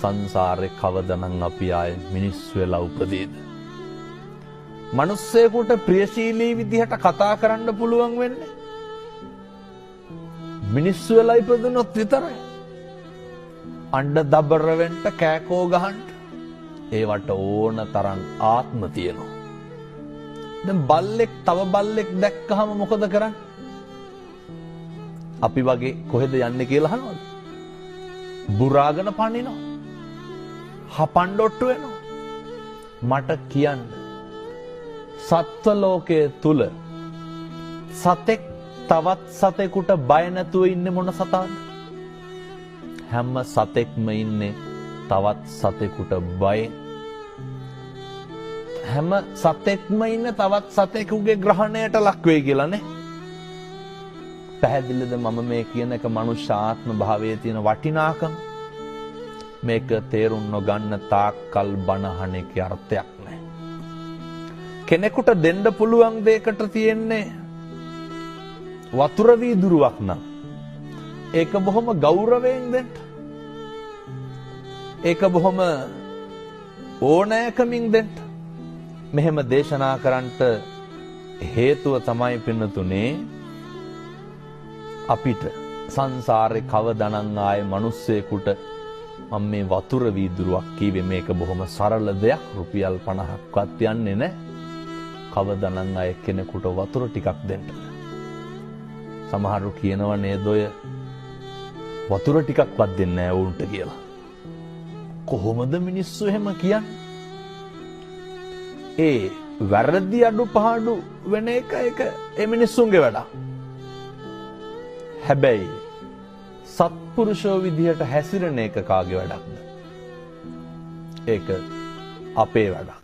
සංසාරේ කවදනම් අපි ආයේ මිනිස්සු වෙලා උපදීද? මිනිස්සෙකුට ප්‍රියශීලී විදිහට කතා කරන්න පුළුවන් වෙන්නේ මිනිස්සු වෙලා ඉපදුනොත් විතරයි. අඬ දබර වෙන්න කෑකෝ ගහන්න ඒවට ඕන තරම් ආත්ම තියෙනවා. දැන් බල්ලෙක් තව බල්ලෙක් දැක්කහම මොකද කරන්නේ? අපි වගේ කොහෙද යන්නේ කියලා අහනවද? බුරාගෙන පනිනවා. හපන්ඩොට්ටු වෙනවා. මට කියන්න සත්ව ලෝකයේ තුල සතෙක් තවත් සතෙකුට බය නැතුව ඉන්නේ මොන සතාද? හැම සතෙක්ම ඉන්නේ තවත් සතෙකුට බයෙන්. හැම සතෙක්ම ඉන්නේ තවත් සතෙකුගේ ග්‍රහණයට ලක් වෙයි කියලා නේ. පැහැදිලිද මම මේ කියන එක මනුෂ්‍ය ආත්ම භාවයේ තියෙන වටිනාකම? මේක තේරුම් නොගන්න තාක්කල් බනහන එකේ අර්ථයක් නැහැ. කෙනෙකුට දෙන්න පුළුවන් දෙයකට තියෙන්නේ වතුර වීදුරුවක් නම් ඒක බොහොම ගෞරවයෙන් දෙන්න. ඒක බොහොම ඕනෑකමින් දෙන්න. මෙහෙම දේශනා කරන්නට හේතුව තමයි පින්නතුනේ අපිට සංසාරේ කවදානම් ආයේ මිනිස්සෙකුට මම මේ වතුර වීදුරුවක් කීවේ මේක බොහොම සරල දෙයක් රුපියල් 50ක්වත් යන්නේ නැහැ. කවදානම් ආයේ කෙනෙකුට වතුර ටිකක් දෙන්න. සමහරු කියනවා නේද ඔය වතුර ටිකක්වත් දෙන්නේ නැහැ උන්ට කියලා. කොහොමද මිනිස්සු එහෙම කියන්නේ? ඒ වැරදි අඩුපාඩු වෙන එක ඒ මිනිස්සුන්ගේ වැඩක්. හැබැයි සත්පුරුෂෝ විදිහට හැසිරෙන එක කාගේ වැඩක්ද? ඒක අපේ වැඩක්.